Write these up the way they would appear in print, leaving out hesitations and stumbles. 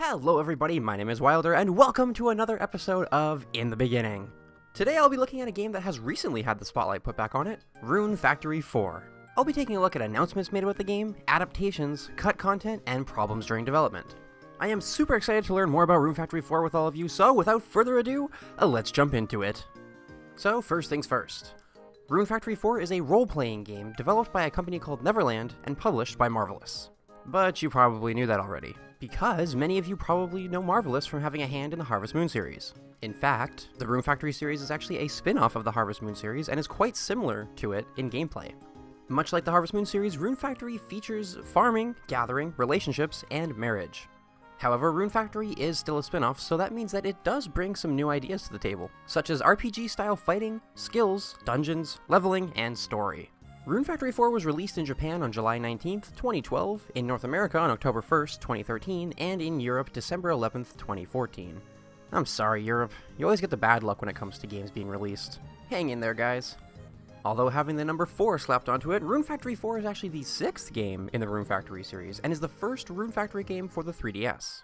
Hello everybody, my name is Wilder, and welcome to another episode of In the Beginning. Today I'll be looking at a game that has recently had the spotlight put back on it, Rune Factory 4. I'll be taking a look at announcements made about the game, adaptations, cut content, and problems during development. I am super excited to learn more about Rune Factory 4 with all of you, so without further ado, let's jump into it. So first things first. Rune Factory 4 is a role-playing game developed by a company called Neverland and published by Marvelous. But you probably knew that already, because many of you probably know Marvelous from having a hand in the Harvest Moon series. In fact, the Rune Factory series is actually a spin-off of the Harvest Moon series and is quite similar to it in gameplay. Much like the Harvest Moon series, Rune Factory features farming, gathering, relationships, and marriage. However, Rune Factory is still a spin-off, so that means that it does bring some new ideas to the table, such as RPG-style fighting, skills, dungeons, leveling, and story. Rune Factory 4 was released in Japan on July 19th, 2012, in North America on October 1st, 2013, and in Europe December 11th, 2014. I'm sorry, Europe. You always get the bad luck when it comes to games being released. Hang in there, guys. Although having the number 4 slapped onto it, Rune Factory 4 is actually the 6th game in the Rune Factory series, and is the first Rune Factory game for the 3DS.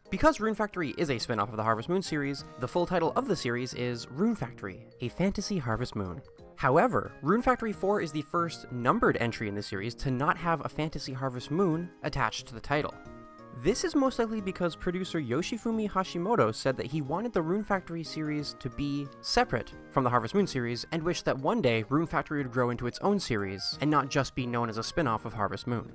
Because Rune Factory is a spin-off of the Harvest Moon series, the full title of the series is Rune Factory, A Fantasy Harvest Moon. However, Rune Factory 4 is the first numbered entry in the series to not have a Fantasy Harvest Moon attached to the title. This is most likely because producer Yoshifumi Hashimoto said that he wanted the Rune Factory series to be separate from the Harvest Moon series and wished that one day Rune Factory would grow into its own series and not just be known as a spin-off of Harvest Moon.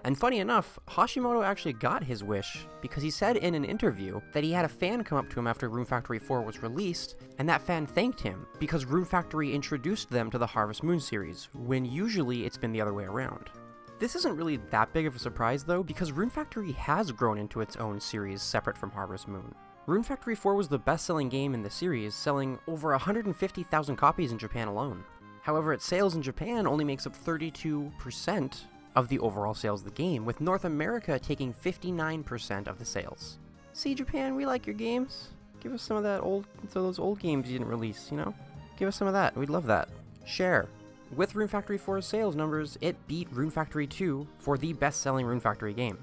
And funny enough, Hashimoto actually got his wish because he said in an interview that he had a fan come up to him after Rune Factory 4 was released, and that fan thanked him because Rune Factory introduced them to the Harvest Moon series, when usually it's been the other way around. This isn't really that big of a surprise though, because Rune Factory has grown into its own series separate from Harvest Moon. Rune Factory 4 was the best-selling game in the series, selling over 150,000 copies in Japan alone. However, its sales in Japan only makes up 32% of the overall sales of the game, with North America taking 59% of the sales. See, Japan, we like your games. Give us some of those old games you didn't release, you know? Give us some of that, we'd love that. Share. With Rune Factory 4's sales numbers, it beat Rune Factory 2 for the best-selling Rune Factory game.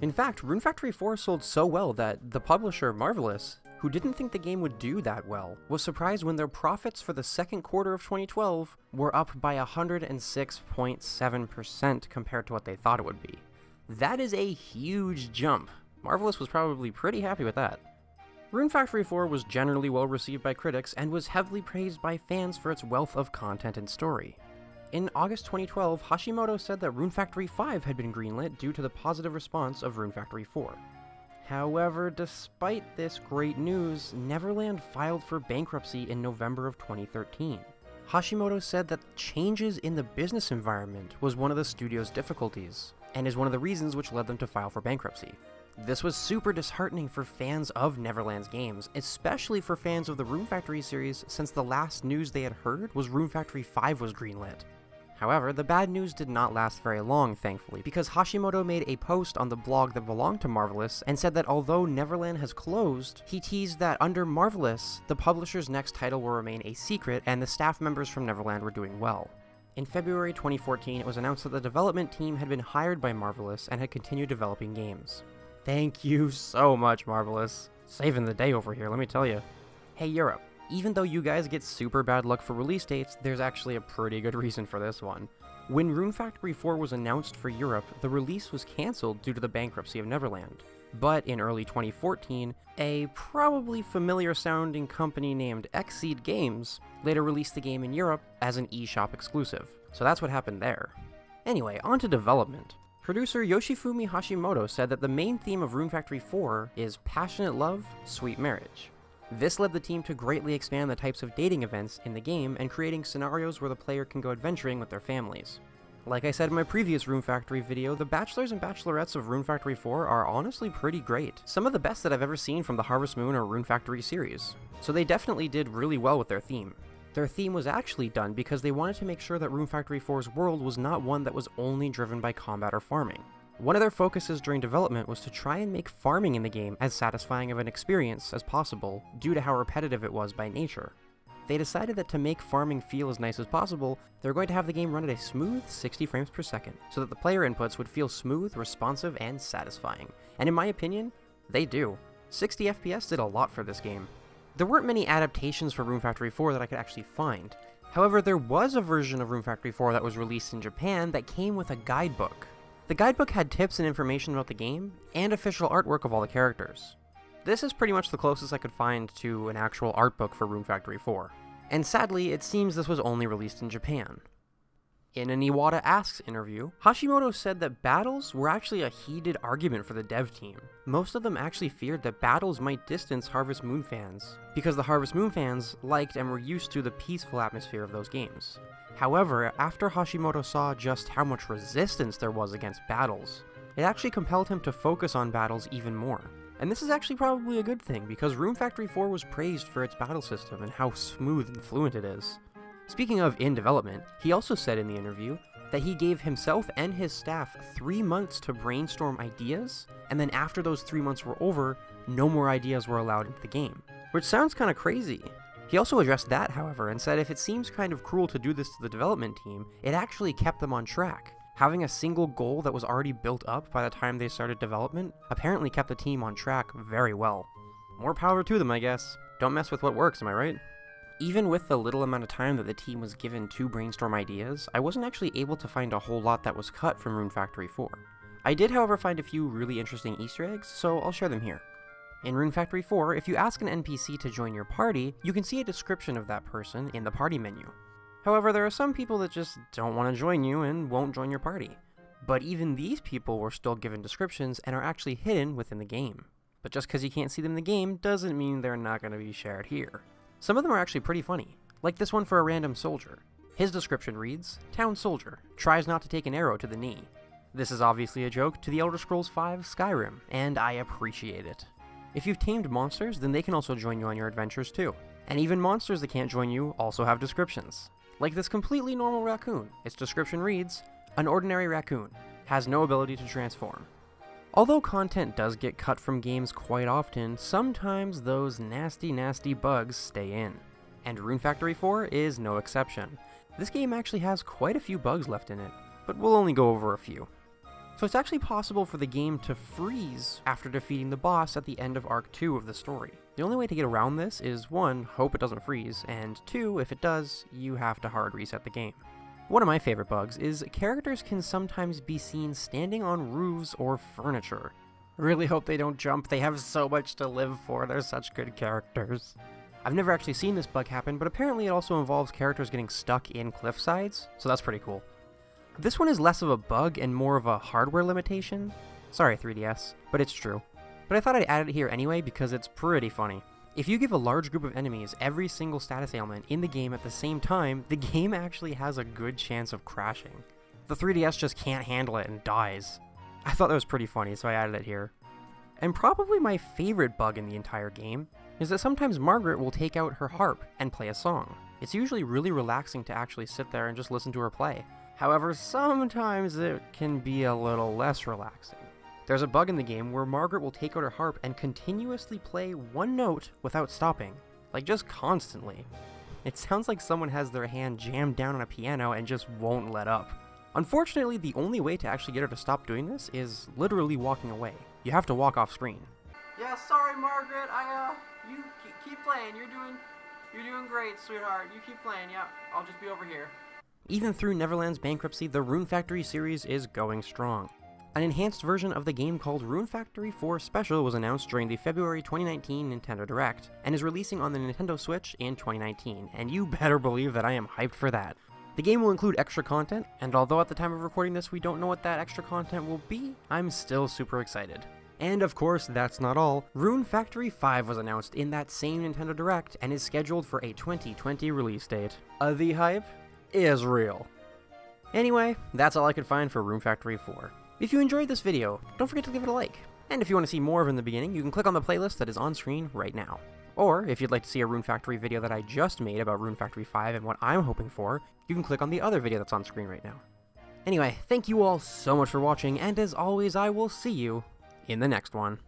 In fact, Rune Factory 4 sold so well that the publisher, Marvelous, who didn't think the game would do that well, was surprised when their profits for the second quarter of 2012 were up by 106.7% compared to what they thought it would be. That is a huge jump. Marvelous was probably pretty happy with that. Rune Factory 4 was generally well received by critics and was heavily praised by fans for its wealth of content and story. In August 2012, Hashimoto said that Rune Factory 5 had been greenlit due to the positive response of Rune Factory 4. However, despite this great news, Neverland filed for bankruptcy in November of 2013. Hashimoto said that changes in the business environment was one of the studio's difficulties, and is one of the reasons which led them to file for bankruptcy. This was super disheartening for fans of Neverland's games, especially for fans of the Rune Factory series, since the last news they had heard was Rune Factory 5 was greenlit. However, the bad news did not last very long, thankfully, because Hashimoto made a post on the blog that belonged to Marvelous and said that although Neverland has closed, he teased that under Marvelous, the publisher's next title will remain a secret and the staff members from Neverland were doing well. In February 2014, it was announced that the development team had been hired by Marvelous and had continued developing games. Thank you so much, Marvelous. Saving the day over here, let me tell you. Hey, Europe. Even though you guys get super bad luck for release dates, there's actually a pretty good reason for this one. When Rune Factory 4 was announced for Europe, the release was cancelled due to the bankruptcy of Neverland. But in early 2014, a probably familiar sounding company named Xseed Games later released the game in Europe as an eShop exclusive. So that's what happened there. Anyway, on to development. Producer Yoshifumi Hashimoto said that the main theme of Rune Factory 4 is passionate love, sweet marriage. This led the team to greatly expand the types of dating events in the game and creating scenarios where the player can go adventuring with their families. Like I said in my previous Rune Factory video, the bachelors and bachelorettes of Rune Factory 4 are honestly pretty great. Some of the best that I've ever seen from the Harvest Moon or Rune Factory series. So they definitely did really well with their theme. Their theme was actually done because they wanted to make sure that Rune Factory 4's world was not one that was only driven by combat or farming. One of their focuses during development was to try and make farming in the game as satisfying of an experience as possible due to how repetitive it was by nature. They decided that to make farming feel as nice as possible, they were going to have the game run at a smooth 60 frames per second, so that the player inputs would feel smooth, responsive, and satisfying. And in my opinion, They do. 60 FPS did a lot for this game. There weren't many adaptations for Rune Factory 4 that I could actually find. However, there was a version of Rune Factory 4 that was released in Japan that came with a guidebook. The guidebook had tips and information about the game, and official artwork of all the characters. This is pretty much the closest I could find to an actual art book for Rune Factory 4. And sadly, it seems this was only released in Japan. In an Iwata Asks interview, Hashimoto said that battles were actually a heated argument for the dev team. Most of them actually feared that battles might distance Harvest Moon fans, because the Harvest Moon fans liked and were used to the peaceful atmosphere of those games. However, after Hashimoto saw just how much resistance there was against battles, it actually compelled him to focus on battles even more. And this is actually probably a good thing, because Rune Factory 4 was praised for its battle system and how smooth and fluent it is. Speaking of in development, he also said in the interview that he gave himself and his staff 3 months to brainstorm ideas, and then after those 3 months were over, no more ideas were allowed into the game. Which sounds kinda crazy. He also addressed that, however, and said if it seems kind of cruel to do this to the development team, it actually kept them on track. Having a single goal that was already built up by the time they started development apparently kept the team on track very well. More power to them, I guess. Don't mess with what works, am I right? Even with the little amount of time that the team was given to brainstorm ideas, I wasn't actually able to find a whole lot that was cut from Rune Factory 4. I did, however, find a few really interesting Easter eggs, so I'll share them here. In Rune Factory 4, if you ask an NPC to join your party, you can see a description of that person in the party menu. However, there are some people that just don't want to join you and won't join your party. But even these people were still given descriptions and are actually hidden within the game. But just because you can't see them in the game doesn't mean they're not going to be shared here. Some of them are actually pretty funny, like this one for a random soldier. His description reads, "Town soldier, tries not to take an arrow to the knee." This is obviously a joke to the Elder Scrolls V Skyrim, and I appreciate it. If you've tamed monsters, then they can also join you on your adventures too. And even monsters that can't join you also have descriptions. Like this completely normal raccoon. Its description reads, "An ordinary raccoon, has no ability to transform." Although content does get cut from games quite often, sometimes those nasty bugs stay in. And Rune Factory 4 is no exception. This game actually has quite a few bugs left in it, but we'll only go over a few. So it's actually possible for the game to freeze after defeating the boss at the end of Arc 2 of the story. The only way to get around this is 1, hope it doesn't freeze, and 2, if it does, you have to hard reset the game. One of my favorite bugs is characters can sometimes be seen standing on roofs or furniture. I really hope they don't jump, they have so much to live for, they're such good characters. I've never actually seen this bug happen, but apparently it also involves characters getting stuck in cliff sides, so that's pretty cool. This one is less of a bug and more of a hardware limitation. Sorry 3DS, but it's true. But I thought I'd add it here anyway because it's pretty funny. If you give a large group of enemies every single status ailment in the game at the same time, the game actually has a good chance of crashing. The 3DS just can't handle it and dies. I thought that was pretty funny, so I added it here. And probably my favorite bug in the entire game is that sometimes Margaret will take out her harp and play a song. It's usually really relaxing to actually sit there and just listen to her play. However, sometimes it can be a little less relaxing. There's a bug in the game where Margaret will take out her harp and continuously play one note without stopping. Like, just constantly. It sounds like someone has their hand jammed down on a piano and just won't let up. Unfortunately, the only way to actually get her to stop doing this is literally walking away. You have to walk off screen. Yeah, sorry Margaret, you keep playing, you're doing great, sweetheart. You keep playing, yeah, I'll just be over here. Even through Neverland's bankruptcy, the Rune Factory series is going strong. An enhanced version of the game called Rune Factory 4 Special was announced during the February 2019 Nintendo Direct, and is releasing on the Nintendo Switch in 2019, and you better believe that I am hyped for that. The game will include extra content, and although at the time of recording this we don't know what that extra content will be, I'm still super excited. And of course, that's not all. Rune Factory 5 was announced in that same Nintendo Direct, and is scheduled for a 2020 release date. The hype is real. Anyway, that's all I could find for Rune Factory 4. If you enjoyed this video, don't forget to give it a like. And if you want to see more of In the Beginning, you can click on the playlist that is on screen right now. Or, if you'd like to see a Rune Factory video that I just made about Rune Factory 5 and what I'm hoping for, you can click on the other video that's on screen right now. Anyway, thank you all so much for watching, and as always, I will see you in the next one.